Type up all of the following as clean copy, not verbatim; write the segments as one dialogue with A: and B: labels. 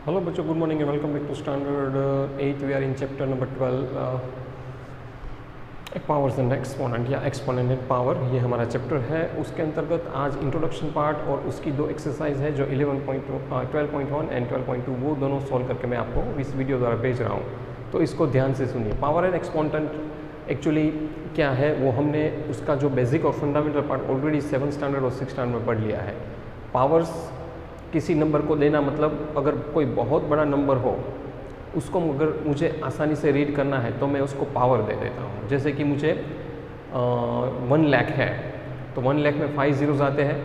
A: Hello बच्चों, good morning and welcome back to standard 8। We are in chapter number 12 powers and exponent या exponent and power. ये हमारा chapter है। उसके अंतर्गत आज इंट्रोडक्शन पार्ट और उसकी दो एक्सरसाइज है जो 12.1 एंड 12.2 वो दोनों सॉल्व करके मैं आपको इस वीडियो द्वारा भेज रहा हूँ। तो इसको ध्यान से सुनिए। पावर एंड एक्सपोनेंट एक्चुअली क्या है वो हमने उसका जो बेसिक और फंडामेंटल पार्ट ऑलरेडी 7 स्टैंडर्ड और 6 स्टैंडर्ड में पढ़ लिया है। पावर्स किसी नंबर को देना मतलब अगर कोई बहुत बड़ा नंबर हो उसको अगर मुझे आसानी से रीड करना है तो मैं उसको पावर दे देता हूँ। जैसे कि मुझे 1 लाख है तो 1 लाख में 5 ज़ीरोज़ आते हैं,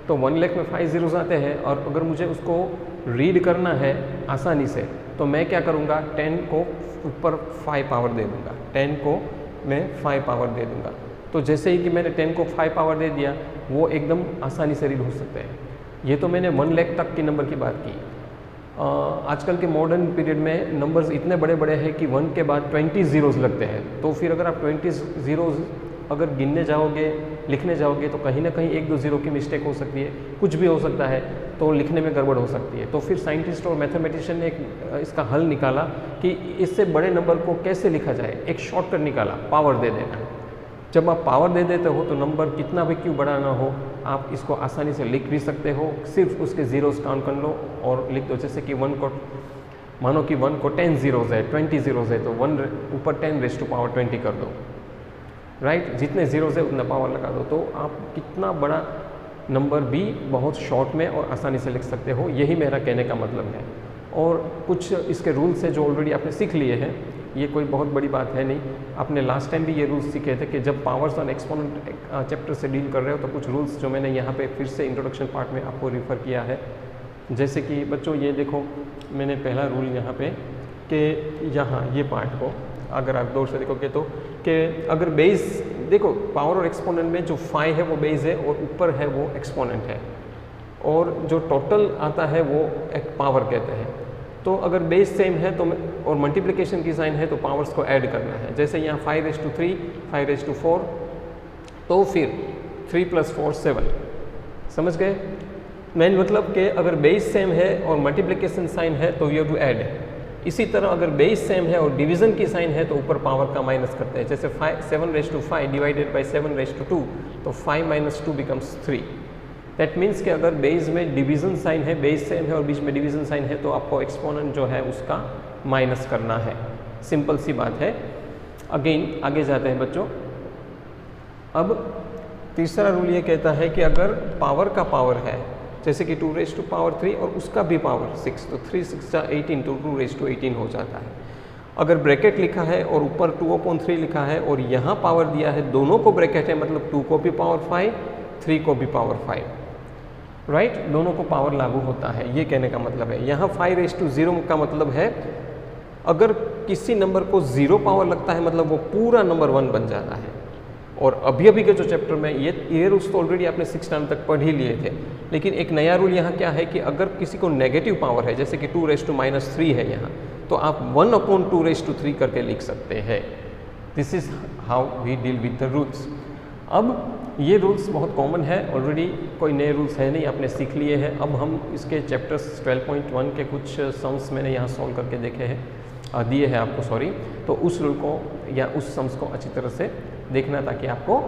A: तो 1 लाख में 5 ज़ीरोज़ आते हैं और अगर मुझे उसको रीड करना है आसानी से तो मैं क्या करूँगा, 10 को ऊपर 5 पावर दे दूँगा, 10 को मैं 5 पावर दे दूँगा। तो जैसे ही कि मैंने 10 को 5 पावर दे दिया वो एकदम आसानी से रीड हो सकते हैं। ये तो मैंने 1 लाख तक के नंबर की बात की। आजकल के मॉडर्न पीरियड में नंबर्स इतने बड़े बड़े हैं कि 1 के बाद 20 ज़ीरोज़ लगते हैं। तो फिर अगर आप 20 ज़ीरोज़ अगर गिनने जाओगे, लिखने जाओगे तो कहीं ना कहीं 1-2 ज़ीरो की मिस्टेक हो सकती है, कुछ भी हो सकता है, तो लिखने में गड़बड़ हो सकती है। तो फिर साइंटिस्ट और मैथमेटिशियन ने इसका हल निकाला कि इससे बड़े नंबर को कैसे लिखा जाए। एक शॉर्टकट निकाला, पावर दे देना। जब आप पावर दे देते हो तो नंबर कितना भी क्यों बड़ा ना हो आप इसको आसानी से लिख भी सकते हो। सिर्फ उसके ज़ीरोज़ काउंट कर लो और लिख दो। जैसे कि 1 को मानो कि 1 को 10 ज़ीरोज़ है, 20 ज़ीरोज़ है, तो 1 ऊपर 10 रेज़ टू पावर 20 कर दो, राइट। जितने ज़ीरोज़ है उतना पावर लगा दो, तो आप कितना बड़ा नंबर भी बहुत शॉर्ट में और आसानी से लिख सकते हो। यही मेरा कहने का मतलब है। और कुछ इसके रूल्स है जो ऑलरेडी आपने सीख लिए हैं, ये कोई बहुत बड़ी बात है नहीं। आपने लास्ट टाइम भी ये रूल्स सीखे थे कि जब पावर्स और एक्सपोनेंट चैप्टर से डील कर रहे हो तो कुछ रूल्स जो मैंने यहाँ पे फिर से इंट्रोडक्शन पार्ट में आपको रिफ़र किया है। जैसे कि बच्चों ये देखो, मैंने पहला रूल यहाँ पे कि यहाँ ये पार्ट को अगर आप दौर से देखोगे तो कि अगर बेस देखो, पावर और एक्सपोनेंट में जो 5 है वो बेस है और ऊपर है वो एक्सपोनेंट है, और जो टोटल आता है वो एक पावर कहते हैं। तो अगर बेस सेम है तो और मल्टीप्लिकेशन की साइन है तो पावर्स को ऐड करना है। जैसे यहाँ 5⁻3, 5⁻4, तो फिर 3 + 4 7। समझ गए? मेन मतलब कि अगर बेस सेम है और मल्टीप्लिकेशन साइन है तो यू हैव टू ऐड। इसी तरह अगर बेस सेम है और डिवीज़न की साइन है तो ऊपर पावर का माइनस करते हैं। जैसे 7⁻5 डिवाइडेड बाई 7⁻2 तो 5 - 2 बिकम्स 3। दैट मीन्स कि अगर बेस में डिवीज़न साइन है, बेस सेम है और बीच में डिवीज़न साइन है तो आपको एक्सपोनेंट जो है उसका माइनस करना है। सिंपल सी बात है। अगेन आगे जाते हैं बच्चों। अब तीसरा रूल ये कहता है कि अगर पावर का पावर है, जैसे कि 2⁻3 और उसका भी पावर 6, तो 3 × 6 = 18 तो 2⁻18 हो जाता है। अगर ब्रैकेट लिखा है और ऊपर 2/3 लिखा है और यहाँ पावर दिया है, दोनों को ब्रैकेट है, मतलब 2 को भी पावर 5, 3 को भी पावर 5, राइट। दोनों को पावर लागू होता है, ये कहने का मतलब है। यहाँ 5⁻0 का मतलब है अगर किसी नंबर को 0 पावर लगता है मतलब वो पूरा नंबर 1 बन जाता है। और अभी अभी के जो चैप्टर में ये रूल्स तो ऑलरेडी आपने 6 टाइम तक पढ़ ही लिए थे, लेकिन एक नया रूल यहाँ क्या है कि अगर किसी को नेगेटिव पावर है, जैसे कि 2⁻³ है यहाँ, तो आप 1/2⁻³ करके लिख सकते हैं। This is how we deal with the rules. अब ये रूल्स बहुत कॉमन है, ऑलरेडी कोई नए रूल्स है नहीं, आपने सीख लिए हैं। अब हम इसके चैप्टर्स 12.1 के कुछ सम्स मैंने यहाँ सॉल्व करके देखे हैं, दिए हैं आपको, सॉरी। तो उस रूल को या उस सम्स को अच्छी तरह से देखना ताकि आपको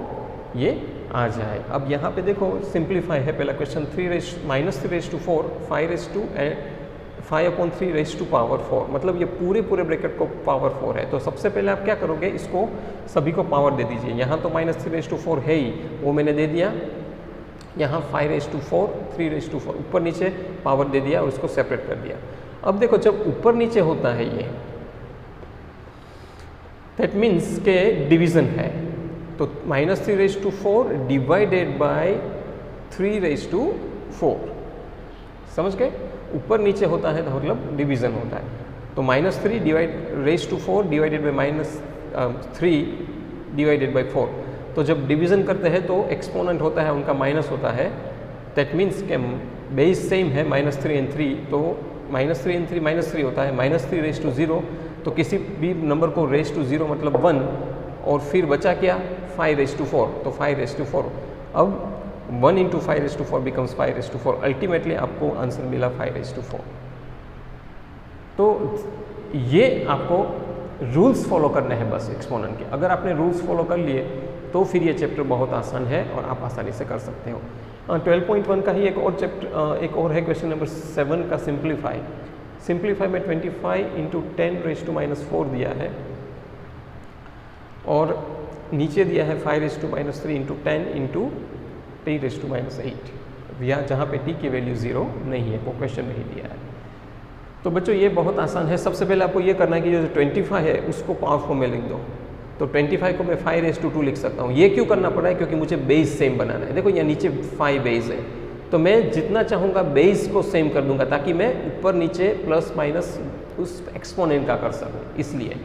A: ये आ जाए। अब यहाँ पे देखो सिंप्लीफाई है पहला क्वेश्चन। 3⁻4 5/3⁴ मतलब ये पूरे ब्रैकेट को पावर 4 है। तो सबसे पहले आप क्या करोगे, इसको सभी को पावर दे दीजिए। यहाँ तो -3⁻4 है ही, वो मैंने दे दिया। यहाँ 5⁻4, 3⁻4 ऊपर नीचे पावर दे दिया और इसको सेपरेट कर दिया। अब देखो जब ऊपर नीचे होता है ये, दैट मीन्स के डिवीज़न है, तो -3⁻4 डिवाइडेड बाय 3⁻4। समझ गए? ऊपर नीचे होता है तो मतलब डिवीज़न होता है। तो -3⁻4 डिवाइडेड बाई -3 डिवाइडेड बाई 4। तो जब डिवीज़न करते हैं तो एक्सपोनेंट होता है उनका माइनस होता है। दैट मीन्स के बेस सेम है -3 और 3, तो -3 और 3 -3 होता है। -3⁻0 तो किसी भी नंबर को ⁻0 मतलब 1, और फिर बचा क्या, 5⁻4, तो 5⁻4। अब 1 × 5⁻4 becomes 5⁻4। अल्टीमेटली आपको आंसर मिला 5⁻4। तो ये आपको रूल्स फॉलो करने हैं बस एक्सपोनेंट के। अगर आपने रूल्स फॉलो कर लिए तो फिर ये चैप्टर बहुत आसान है और आप आसानी से कर सकते हो। 12.1 का ही एक और चैप्टर, एक और है क्वेश्चन नंबर 7 का सिंप्लीफाई। सिंप्लीफाई में 25 इंटू 10⁻⁻4 दिया है और नीचे दिया है 5⁻³ इंटू 10 इंटू t⁻⁸। या जहाँ पे t की वैल्यू 0 नहीं है, वो क्वेश्चन नहीं दिया है। तो बच्चों ये बहुत आसान है। सबसे पहले आपको ये करना है कि जो 25 है उसको पावर फॉर्म में लिख दो। तो 25 को मैं 5⁻² लिख सकता हूँ। ये क्यों करना पड़ा है? क्योंकि मुझे बेस सेम बनाना है। देखो यहाँ नीचे 5 बेस है, तो मैं जितना चाहूँगा बेस को सेम कर दूंगा ताकि मैं ऊपर नीचे प्लस माइनस उस एक्सपोनेंट का कर सकूँ, इसलिए।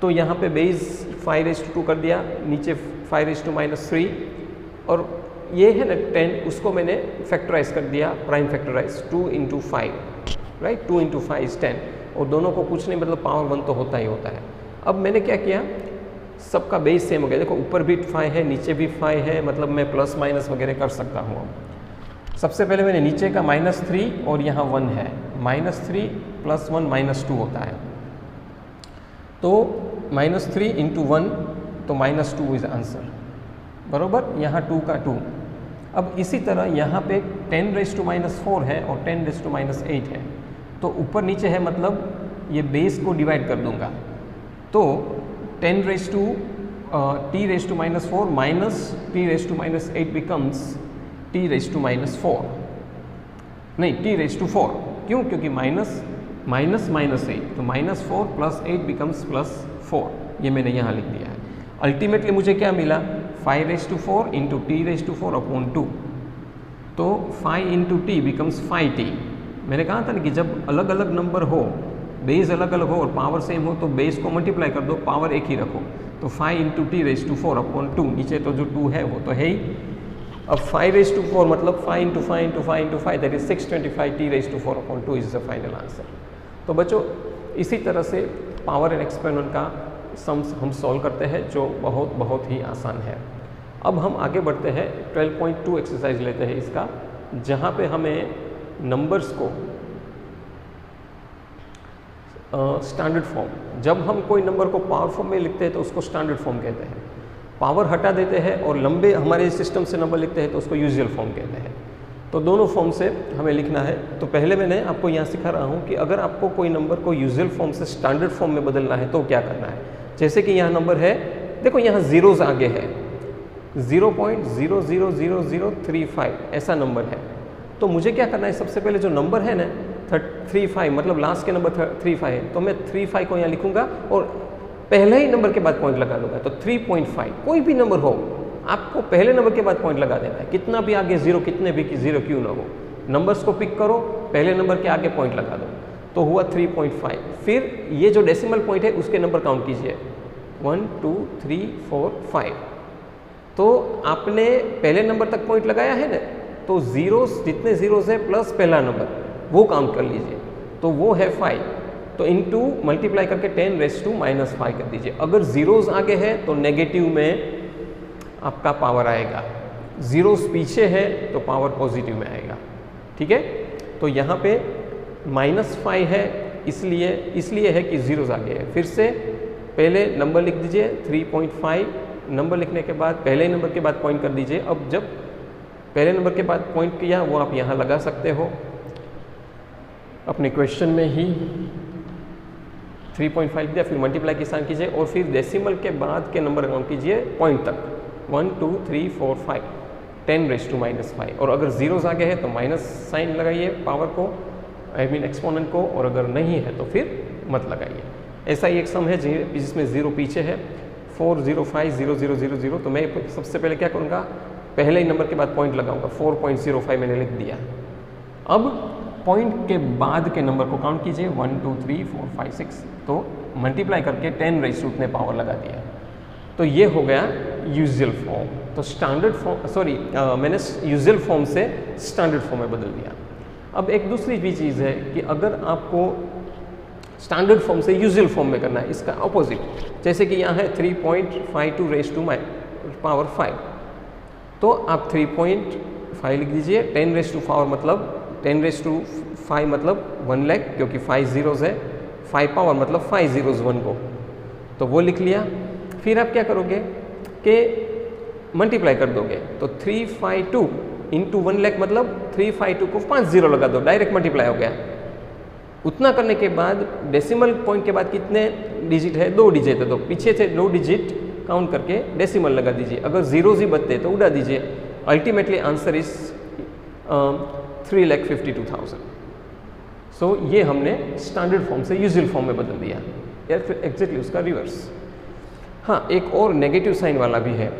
A: तो यहाँ पे बेस 5⁻² कर दिया, नीचे 5⁻³ और ये है ना 10, उसको मैंने फैक्टराइज कर दिया, prime factorise 2 into 5, right. 2 into 5 is 10 और दोनों को कुछ नहीं, मतलब पावर 1 तो होता ही होता है। अब मैंने क्या किया, सबका बेस सेम हो गया। देखो ऊपर भी 5 है, नीचे भी 5 है, मतलब मैं प्लस माइनस वगैरह कर सकता हूँ। अब सबसे पहले मैंने नीचे का -3 और यहाँ 1 है, -3 + 1 -2 होता है। तो -3 इंटू 1 तो -2 इज आंसर, बरोबर। यहाँ 2 का 2। अब इसी तरह यहाँ पे 10⁻⁻4 है और 10⁻⁸ है, तो ऊपर नीचे है, मतलब ये बेस को डिवाइड कर दूंगा। तो 10⁻⁻4 माइनस t⁻⁸ बिकम्स t⁻⁴, नहीं t⁻⁴। क्यों? क्योंकि माइनस माइनस -8, तो -4 + 8 बिकम्स +4। ये मैंने यहाँ लिख दिया है। अल्टीमेटली मुझे क्या मिला, 5⁻4 इंटू t⁻⁴/2। तो 5 इंटू t बिकम्स 5t। मैंने कहा था ना कि जब अलग अलग नंबर हो, बेस अलग अलग हो और पावर सेम हो, तो बेस को मल्टीप्लाई कर दो, पावर एक ही रखो। तो 5 इंटू t⁻⁴/2, नीचे तो जो 2 है वो तो है ही। अब 5⁻4 मतलब 5 into 5 into 5 into 5, that is 625 t⁻⁴/2 is the final answer. तो बच्चों इसी तरह से पावर एंड एक्सपोनेंट का सम्स हम सॉल्व करते हैं, जो बहुत ही आसान है। अब हम आगे बढ़ते हैं, 12.2 एक्सरसाइज लेते हैं इसका, जहाँ पे हमें नंबर्स को स्टैंडर्ड फॉर्म, जब हम कोई नंबर को पावर फॉर्म में लिखते हैं तो उसको स्टैंडर्ड फॉर्म कहते हैं। पावर हटा देते हैं और लंबे हमारे सिस्टम से नंबर लिखते हैं तो उसको यूजुअल फॉर्म कहते हैं। तो दोनों फॉर्म से हमें लिखना है। तो पहले मैंने आपको यहाँ सिखा रहा हूँ कि अगर आपको कोई नंबर को यूजुअल फॉर्म से स्टैंडर्ड फॉर्म में बदलना है तो क्या करना है। जैसे कि यहाँ नंबर है, देखो यहाँ जीरोज आगे है, 0.00035 ऐसा नंबर है। तो मुझे क्या करना है, सबसे पहले जो नंबर है ना 35, मतलब लास्ट के नंबर 35 है, तो मैं 35 को यहाँ लिखूंगा और पहले ही नंबर के बाद पॉइंट लगा दूंगा। तो 3.5, कोई भी नंबर हो आपको पहले नंबर के बाद पॉइंट लगा देना है, कितना भी आगे जीरो, कितने भी जीरो क्यों ना हो, नंबर्स को पिक करो, पहले नंबर के आगे पॉइंट लगा दो। तो हुआ 3.5। फिर ये जो डेसिमल पॉइंट है उसके नंबर काउंट कीजिए, 1 2 3 4 5। तो आपने पहले नंबर तक पॉइंट लगाया है ना, तो जीरोस, जितने जीरोस है प्लस पहला नंबर वो काउंट कर लीजिए, तो वो है 5। तो इनटू मल्टीप्लाई करके 10⁻⁻5 कर दीजिए। अगर जीरोस आगे है तो नेगेटिव में आपका पावर आएगा, जीरोस पीछे है तो पावर पॉजिटिव में आएगा, ठीक है। तो यहाँ पे -5 है, इसलिए है कि जीरोस आगे है। फिर से पहले नंबर लिख दीजिए 3.5, नंबर लिखने के बाद पहले नंबर के बाद पॉइंट कर दीजिए। अब जब पहले नंबर के बाद पॉइंट किया वो आप यहाँ लगा सकते हो अपने क्वेश्चन में ही, 3.5 दिया, फिर मल्टीप्लाई की साइन कीजिए और फिर डेसिमल के बाद के नंबर काउंट कीजिए पॉइंट तक, 1 2 3 4 5, 10⁻⁻5। और अगर जीरोस आगे है तो माइनस साइन लगाइए पावर को, आई मीन एक्सपोनेंट को, और अगर नहीं है तो फिर मत लगाइए। ऐसा ही एक सम है जिसमें जीरो पीछे है, 4050000। तो मैं सबसे पहले क्या करूँगा, पहले ही नंबर के बाद पॉइंट लगाऊंगा, 4.05 मैंने लिख दिया। अब पॉइंट के बाद के नंबर को काउंट कीजिए, 1 2 3 4 5 6, तो मल्टीप्लाई करके 10 उतने पावर लगा दिया। तो ये हो गया यूजुअल फॉर्म। तो स्टैंडर्ड फॉर्म, मैंने यूजुअल फॉर्म से स्टैंडर्ड फॉर्म में बदल दिया। अब एक दूसरी भी चीज़ है कि अगर आपको स्टैंडर्ड फॉर्म से यूजुअल फॉर्म में करना है, इसका अपोजिट, जैसे कि यहाँ है 3.52⁻⁵, तो आप 3.5 लिख दीजिए, 10⁻⁴ मतलब 5 मतलब 1 लाख, क्योंकि 5 ज़ीरोज़ है, 5 पावर मतलब 5 ज़ीरोज़ 1 को, तो वो लिख लिया। फिर आप क्या करोगे कि मल्टीप्लाई कर दोगे, तो 352 इंटू 1 लाख मतलब 352 को 5 ज़ीरो लगा दो, डायरेक्ट मल्टीप्लाई हो गया। उतना करने के बाद डेसिमल पॉइंट के बाद कितने डिजिट है, 2 डिजिट है, तो पीछे से 2 डिजिट काउंट करके डेसिमल लगा दीजिए। अगर जीरोज ही बचते तो उड़ा दीजिए। Ultimately answer is 3,52,000। सो ये हमने स्टैंडर्ड फॉर्म से यूजुअल फॉर्म में बदल दिया, या फिर एग्जैक्टली उसका रिवर्स। हाँ, एक और नेगेटिव साइन वाला भी है,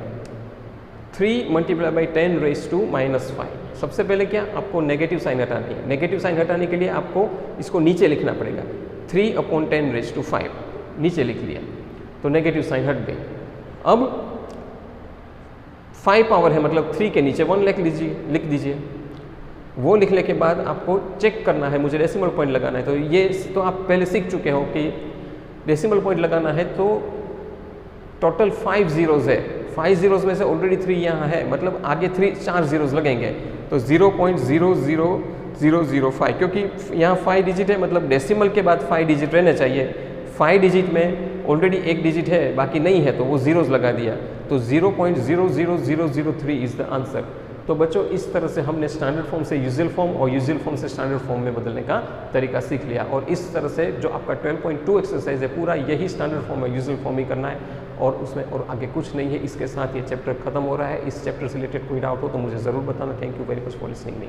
A: 3 मल्टीप्लाई बाई 10 रेज टू -5। सबसे पहले क्या, आपको नेगेटिव साइन हटानी है। नेगेटिव साइन हटाने के लिए आपको इसको नीचे लिखना पड़ेगा, 3/10 रेज टू 5 नीचे लिख लिया, तो नेगेटिव साइन हट गई। अब 5 पावर है मतलब 3 के नीचे 1 लाख लिख दीजिए। वो लिखने के बाद आपको चेक करना है, मुझे डेसिमल पॉइंट लगाना है। तो ये तो आप पहले सीख चुके हो कि डेसिमल पॉइंट लगाना है, तो टोटल 5 ज़ीरोज़ है, 5 ज़ीरोज़ में से ऑलरेडी 3 यहाँ है, मतलब आगे 4 ज़ीरोज़ लगेंगे, तो 0.00005, क्योंकि यहाँ 5 डिजिट है, मतलब डेसिमल के बाद 5 डिजिट रहने चाहिए। 5 डिजिट में ऑलरेडी 1 डिजिट है, बाकी नहीं है, तो वो ज़ीरोज़ लगा दिया, तो 0.00003 इज़ द आंसर। तो बच्चों, इस तरह से हमने स्टैंडर्ड फॉर्म से यूजुअल फॉर्म और यूजुअल फॉर्म से स्टैंडर्ड फॉर्म में बदलने का तरीका सीख लिया। और इस तरह से जो आपका 12.2 एक्सरसाइज है, पूरा यही स्टैंडर्ड फॉर्म है, यूजुअल फॉर्म ही करना है, और उसमें और आगे कुछ नहीं है। इसके साथ ये चैप्टर खत्म हो रहा है। इस चैप्टर से रिलेटेड कोई डाउट हो तो मुझे ज़रूर बताना। Thank you very much for listening me.